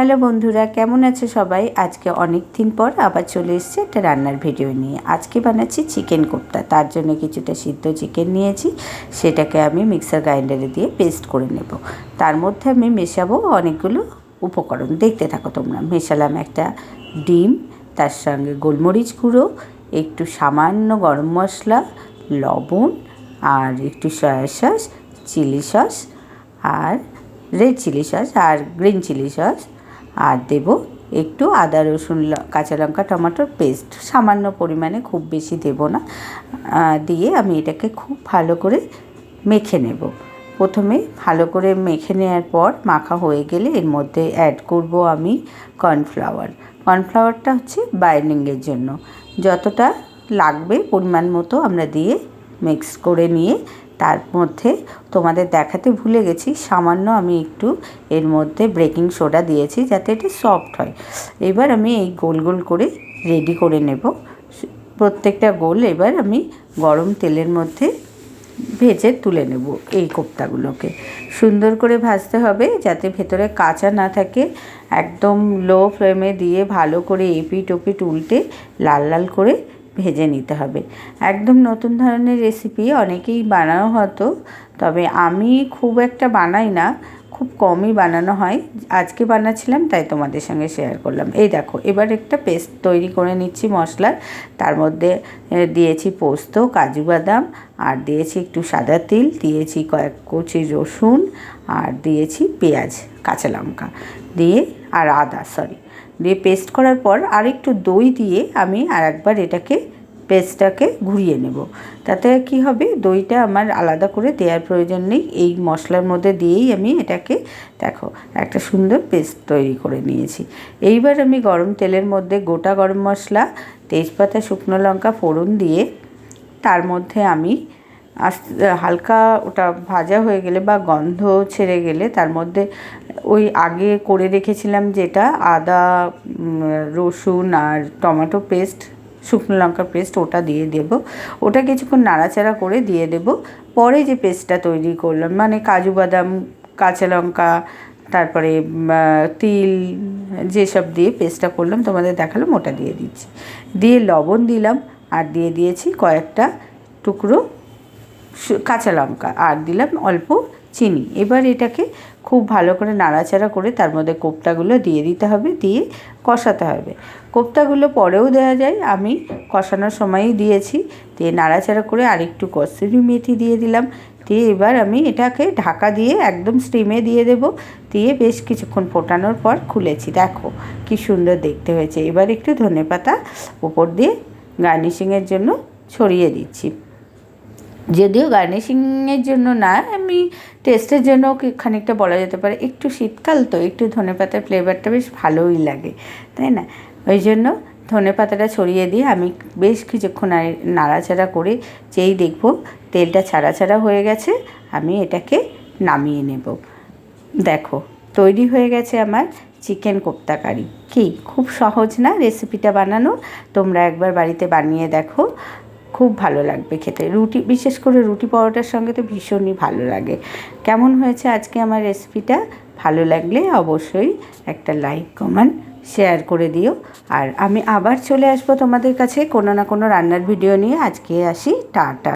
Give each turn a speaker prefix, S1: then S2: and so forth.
S1: Hello বন্ধুরা, কেমন আছে সবাই? আজকে অনেক দিন পর আবার চলে এসেছে একটা রান্নার ভিডিও নিয়ে। আজকে বানাচ্ছি চিকেন কোপ্তা। তার জন্য কিছুটা সিদ্ধ চিকেন নিয়েছি, সেটাকে আমি মিক্সার গ্রাইন্ডারে দিয়ে পেস্ট করে নেব। তার মধ্যে আমি মেশাবো অনেকগুলো উপকরণ, দেখতে থাকো তোমরা। মেশালাম একটা ডিম, তার সঙ্গে গোলমরিচ গুঁড়ো, একটু সামান্য গরম মশলা, লবণ, আর একটু সয়া সস, চিলি সস, আর রেড চিলি সস, আর গ্রিন চিলি সস, আর দেব একটু আদা রসুন কাঁচা লঙ্কা টমেটোর পেস্ট, সামান্য পরিমাণে, খুব বেশি দেব না। দিয়ে আমি এটাকে খুব ভালো করে মেখে নেব। প্রথমে ভালো করে মেখে নেওয়ার পর মাখা হয়ে গেলে এর মধ্যে অ্যাড করব আমি কর্নফ্লাওয়ার। কর্নফ্লাওয়ারটা হচ্ছে বাইন্ডিংয়ের জন্য। যতটা লাগবে পরিমাণ মতো আমরা দিয়ে মিক্স করে নিয়ে তার মধ্যে তোমাদের দেখাতে ভুলে গেছি, সামান্য আমি একটু এর মধ্যে বেকিং সোডা দিয়েছি যাতে এটা সফট হয়। এবার আমি এই গোল গোল করে রেডি করে নেব। প্রত্যেকটা গোল এবার আমি গরম তেলের মধ্যে ভেজে তুলে নেব। এই কোপ্তাগুলোকে সুন্দর করে ভাজতে হবে যাতে ভেতরে কাঁচা না থাকে। একদম লো ফ্লেমে দিয়ে ভালো করে এপিট ওপিট উল্টে লাল লাল করে ভেজে নিতে হবে। একদম নতুন ধরনের রেসিপি, অনেকেই বানানো হতো, তবে আমি খুব একটা বানাই না, খুব কমই বানানো হয়। আজকে বানাচ্ছিলাম তাই তোমাদের সঙ্গে শেয়ার করলাম। এই দেখো, এবার একটা পেস্ট তৈরি করে নিচ্ছি মশলার। তার মধ্যে দিয়েছি পোস্ত, কাজু বাদাম, আর দিয়েছি একটু সাদা তিল, দিয়েছি কয়েক কুচি রসুন, আর দিয়েছি পেঁয়াজ, কাঁচা লঙ্কা দিয়ে, আর আদা দিয়ে পেস্ট করার পর আর একটু দই দিয়ে আমি আর একবার এটাকে পেস্টটাকে ঘুরিয়ে নেব। তাতে কি হবে, দইটা আমার আলাদা করে দেওয়ার প্রয়োজন নেই। এই মশলার মধ্যে দিয়েই আমি এটাকে, দেখো, একটা সুন্দর পেস্ট তৈরি করে নিয়েছি। এইবার আমি গরম তেলের মধ্যে গোটা গরম মশলা, তেজপাতা, শুকনো লঙ্কা ফোড়ন দিয়ে তার মধ্যে আমি হালকা ওটা ভাজা হয়ে গেলে বা গন্ধ ছেড়ে গেলে তার মধ্যে ওই আগে করে রেখেছিলাম যেটা আদা, রসুন আর টমেটো পেস্ট, শুকনো লঙ্কার পেস্ট, ওটা দিয়ে দেব। ওটা কিছুক্ষণ নাড়াচাড়া করে দিয়ে দেব। পরে যে পেস্টটা তৈরি করলাম, মানে কাজু বাদাম, কাঁচা লঙ্কা, তারপরে তিল, যেসব দিয়ে পেস্টটা করলাম তোমাদের দেখালাম, ওটা দিয়ে দিচ্ছি। দিয়ে লবণ দিলাম, আর দিয়ে দিয়েছি কয়েকটা টুকরো কাঁচা লঙ্কা, আর দিলাম অল্প চিনি। এবার এটাকে খুব ভালো করে নাড়াচাড়া করে তার মধ্যে কোপ্তাগুলো দিয়ে দিতে হবে, দিয়ে কষাতে হবে। কোপ্তাগুলো পরেও দেওয়া যায়, আমি কষানোর সময়ই দিয়েছি। দিয়ে নাড়াচাড়া করে আরেকটু কসুরি মেথি দিয়ে দিলাম। দিয়ে এবার আমি এটাকে ঢাকা দিয়ে একদম স্টিমে দিয়ে দেব। দিয়ে বেশ কিছুক্ষণ ফোটানোর পর খুলেছি, দেখো কি সুন্দর দেখতে হয়েছে। এবার একটু ধনেপাতা উপর দিয়ে গার্নিশিংয়ের জন্য ছড়িয়ে দিচ্ছি। যদিও গার্নিশিংয়ের জন্য না, আমি টেস্টের জন্য খানিকটা বলা যেতে পারে। একটু শীতকাল তো, একটু ধনেপাতার ফ্লেভারটা বেশ ভালোই লাগে, তাই না? ওই জন্য ধনেপাতাটা ছড়িয়ে দিয়ে আমি বেশ কিছুক্ষণ নাড়াচাড়া করে, যেই দেখবো তেলটা ছাড়া ছাড়া হয়ে গেছে, আমি এটাকে নামিয়ে নেব। দেখো, তৈরি হয়ে গেছে আমার চিকেন কোপ্তা কারি। কি খুব সহজ না রেসিপিটা বানানো? তোমরা একবার বাড়িতে বানিয়ে দেখো, খুব ভালো লাগবে খেতে। রুটি, বিশেষ করে রুটি পরোটার সঙ্গে তো ভীষণই ভালো লাগে। কেমন হয়েছে আজকে আমার রেসিপিটা? ভালো লাগলে অবশ্যই একটা লাইক, কমেন্ট, শেয়ার করে দিও। আর আমি আবার চলে আসবো তোমাদের কাছে কোনো না কোনো রান্নার ভিডিও নিয়ে। আজকে আসি, টাটা।